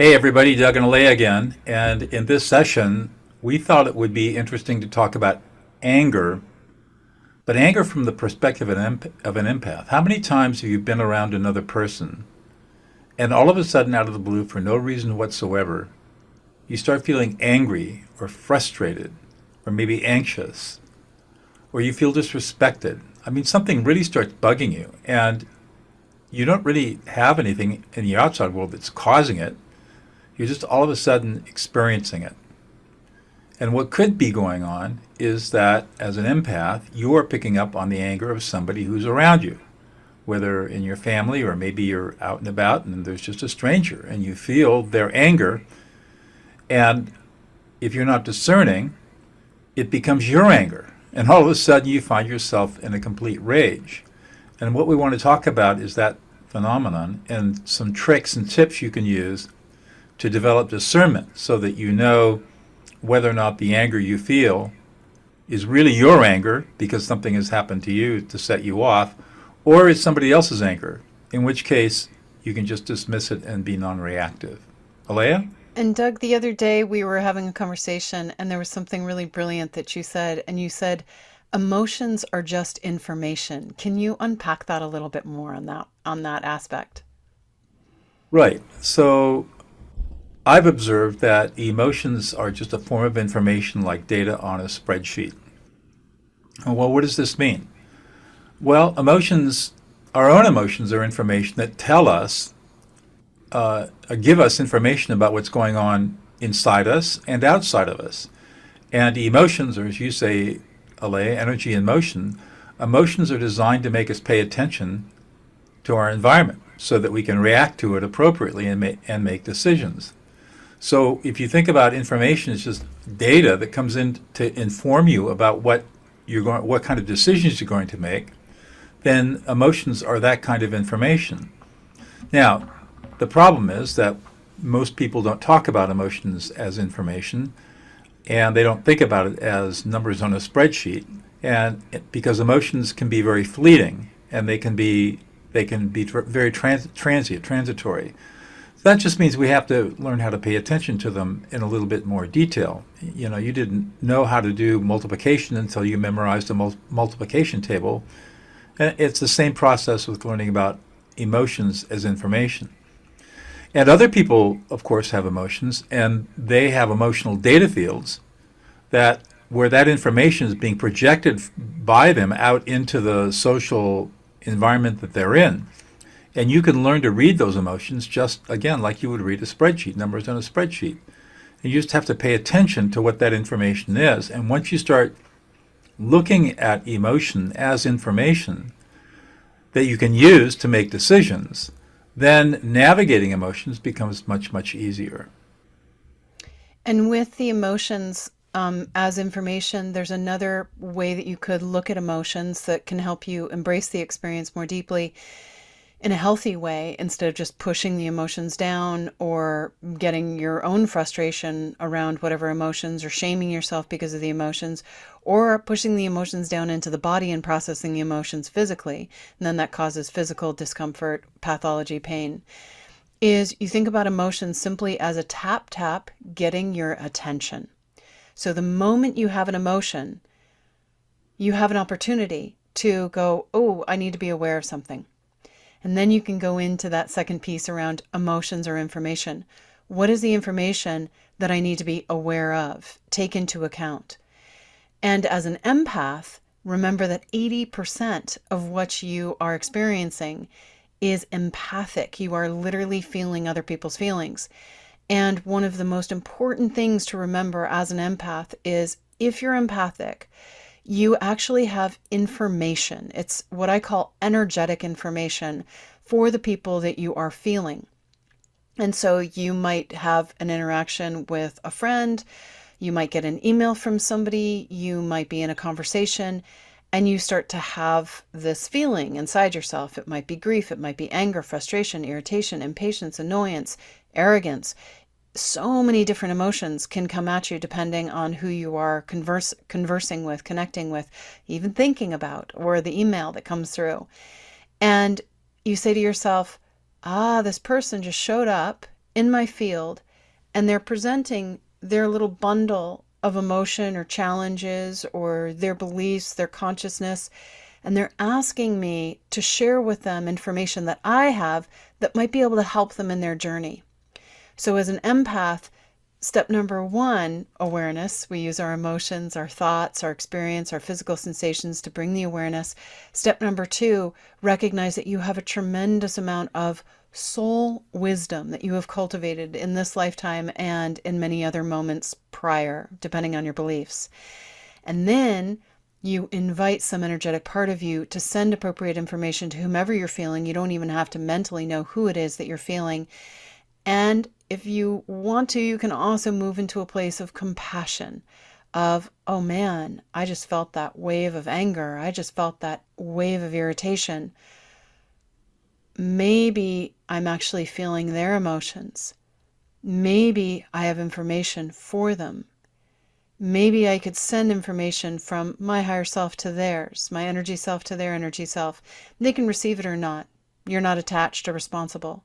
Hey everybody, Doug and Aleya again. And in this session, we thought it would be interesting to talk about anger, but anger from the perspective of an empath. How many times have you been around another person and all of a sudden, out of the blue, for no reason whatsoever, you start feeling angry or frustrated or maybe anxious or you feel disrespected? I mean, something really starts bugging you and you don't really have anything in the outside world that's causing it. You're just all of a sudden experiencing it. And what could be going on is that as an empath, you are picking up on the anger of somebody who's around you, whether in your family or maybe you're out and about and there's just a stranger and you feel their anger. And if you're not discerning, it becomes your anger. And all of a sudden you find yourself in a complete rage. And what we want to talk about is that phenomenon and some tricks and tips you can use to develop discernment so that you know whether or not the anger you feel is really your anger because something has happened to you to set you off, or is somebody else's anger, in which case you can just dismiss it and be non-reactive. Aleya? And Doug, the other day we were having a conversation and there was something really brilliant that you said, and you said, emotions are just information. Can you unpack that a little bit more on that aspect? Right. So I've observed that emotions are just a form of information like data on a spreadsheet. Well, what does this mean? Well, emotions, our own emotions are information that tell us, give us information about what's going on inside us and outside of us. And emotions, or as you say, Alea, energy and motion, emotions are designed to make us pay attention to our environment so that we can react to it appropriately and make decisions. So if you think about information as just data that comes in to inform you about what kind of decisions you're going to make, then emotions are that kind of information. Now, the problem is that most people don't talk about emotions as information, and they don't think about it as numbers on a spreadsheet, and because emotions can be very fleeting and they can be very transitory. That just means we have to learn how to pay attention to them in a little bit more detail. You know, you didn't know how to do multiplication until you memorized a multiplication table. And it's the same process with learning about emotions as information. And other people, of course, have emotions, and they have emotional data fields that where that information is being projected by them out into the social environment that they're in. And you can learn to read those emotions just, again, like you would read a spreadsheet, numbers on a spreadsheet. And you just have to pay attention to what that information is. And once you start looking at emotion as information that you can use to make decisions, then navigating emotions becomes much, much easier. And with the emotions as information, there's another way that you could look at emotions that can help you embrace the experience more deeply in a healthy way instead of just pushing the emotions down or getting your own frustration around whatever emotions or shaming yourself because of the emotions or pushing the emotions down into the body and processing the emotions physically. And then that causes physical discomfort, pathology, pain. Is you think about emotions simply as a tap tap getting your attention. So the moment you have an emotion, you have an opportunity to go, oh, I need to be aware of something. And then you can go into that second piece around emotions or information. What is the information that I need to be aware of, take into account? And as an empath, remember that 80% of what you are experiencing is empathic. You are literally feeling other people's feelings. And one of the most important things to remember as an empath is if you're empathic, you actually have information. It's what I call energetic information for the people that you are feeling. And so you might have an interaction with a friend, you might get an email from somebody, you might be in a conversation, and you start to have this feeling inside yourself. It might be grief, it might be anger, frustration, irritation, impatience, annoyance, arrogance. So many different emotions can come at you depending on who you are conversing with, connecting with, even thinking about, or the email that comes through. And you say to yourself, this person just showed up in my field, and they're presenting their little bundle of emotion or challenges or their beliefs, their consciousness, and they're asking me to share with them information that I have that might be able to help them in their journey. So as an empath, step number one, awareness. We use our emotions, our thoughts, our experience, our physical sensations to bring the awareness. Step number two, recognize that you have a tremendous amount of soul wisdom that you have cultivated in this lifetime and in many other moments prior, depending on your beliefs. And then you invite some energetic part of you to send appropriate information to whomever you're feeling. You don't even have to mentally know who it is that you're feeling. And if you want to, you can also move into a place of compassion, of, oh man, I just felt that wave of anger. I just felt that wave of irritation. Maybe I'm actually feeling their emotions. Maybe I have information for them. Maybe I could send information from my higher self to theirs, my energy self to their energy self. They can receive it or not. You're not attached or responsible.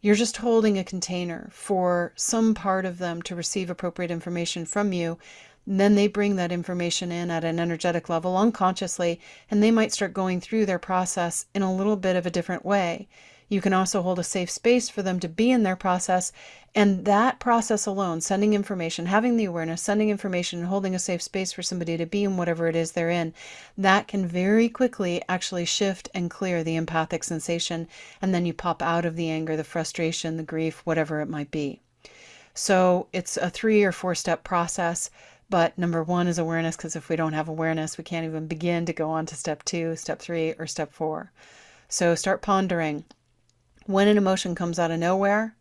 You're just holding a container for some part of them to receive appropriate information from you. And then they bring that information in at an energetic level unconsciously, and they might start going through their process in a little bit of a different way. You can also hold a safe space for them to be in their process, and that process alone, sending information, having the awareness, sending information, and holding a safe space for somebody to be in whatever it is they're in, that can very quickly actually shift and clear the empathic sensation, and then you pop out of the anger, the frustration, the grief, whatever it might be. So it's a 3 or 4 step process, but number one is awareness, because if we don't have awareness, we can't even begin to go on to step 2, step 3, or step 4. So start pondering. When an emotion comes out of nowhere,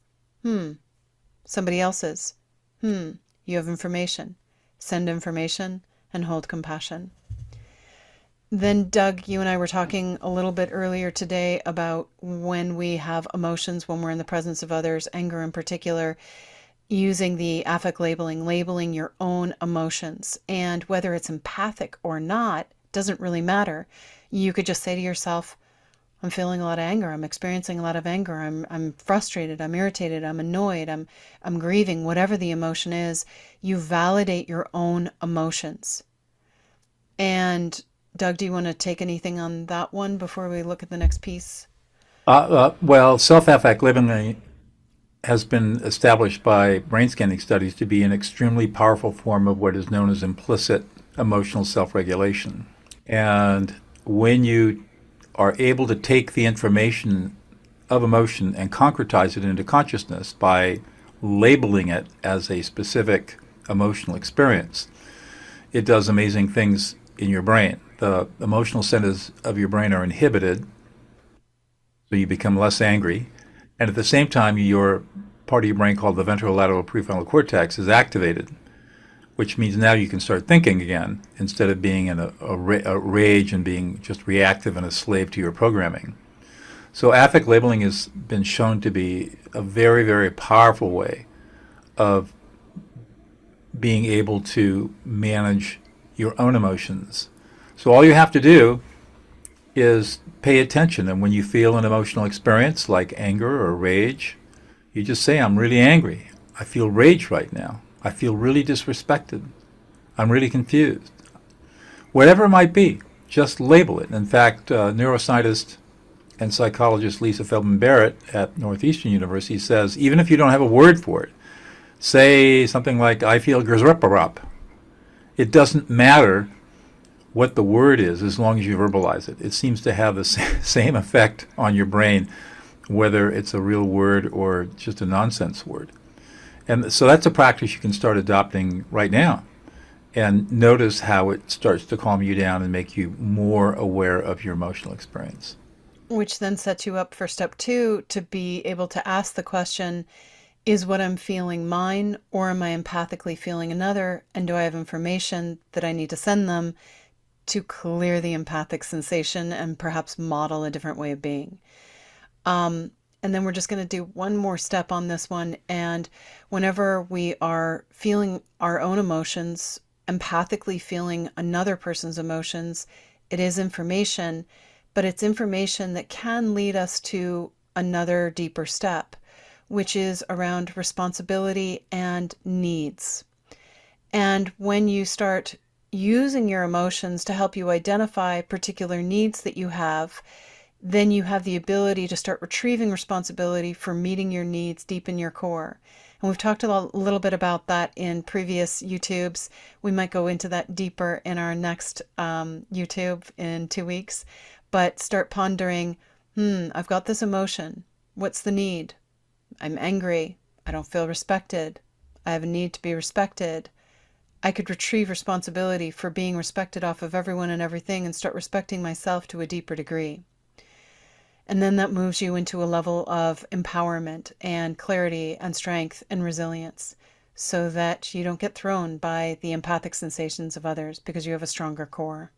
somebody else's. You have information. Send information and hold compassion. Then, Doug, you and I were talking a little bit earlier today about when we have emotions, when we're in the presence of others, anger in particular, using the affect labeling, labeling your own emotions. And whether it's empathic or not, doesn't really matter. You could just say to yourself, I'm feeling a lot of anger. I'm experiencing a lot of anger. I'm frustrated. I'm irritated. I'm annoyed. I'm grieving. Whatever the emotion is, you validate your own emotions. And Doug, do you want to take anything on that one before we look at the next piece? Well, self-affect labeling has been established by brain scanning studies to be an extremely powerful form of what is known as implicit emotional self-regulation. And when you are able to take the information of emotion and concretize it into consciousness by labeling it as a specific emotional experience, it does amazing things in your brain. The emotional centers of your brain are inhibited, so you become less angry. And at the same time, your part of your brain called the ventrolateral prefrontal cortex is activated, which means now you can start thinking again instead of being in a rage and being just reactive and a slave to your programming. So affect labeling has been shown to be a very, very powerful way of being able to manage your own emotions. So all you have to do is pay attention, and when you feel an emotional experience like anger or rage, you just say, I'm really angry. I feel rage right now. I feel really disrespected. I'm really confused. Whatever it might be, just label it. In fact, neuroscientist and psychologist Lisa Feldman Barrett at Northeastern University says, even if you don't have a word for it, say something like, I feel grzruparup. It doesn't matter what the word is as long as you verbalize it. It seems to have the same effect on your brain, whether it's a real word or just a nonsense word. And so that's a practice you can start adopting right now, and notice how it starts to calm you down and make you more aware of your emotional experience. Which then sets you up for step 2 to be able to ask the question, is what I'm feeling mine, or am I empathically feeling another? And do I have information that I need to send them to clear the empathic sensation and perhaps model a different way of being? And then we're just going to do one more step on this one. And whenever we are feeling our own emotions, empathically feeling another person's emotions, it is information, but it's information that can lead us to another deeper step. which is around responsibility and needs. And when you start using your emotions to help you identify particular needs that you have, then you have the ability to start retrieving responsibility for meeting your needs deep in your core. And we've talked a little bit about that in previous YouTubes. We might go into that deeper in our next YouTube in 2 weeks. But start pondering, I've got this emotion. What's the need? I'm angry. I don't feel respected. I have a need to be respected. I could retrieve responsibility for being respected off of everyone and everything and start respecting myself to a deeper degree. And then that moves you into a level of empowerment and clarity and strength and resilience so that you don't get thrown by the empathic sensations of others because you have a stronger core.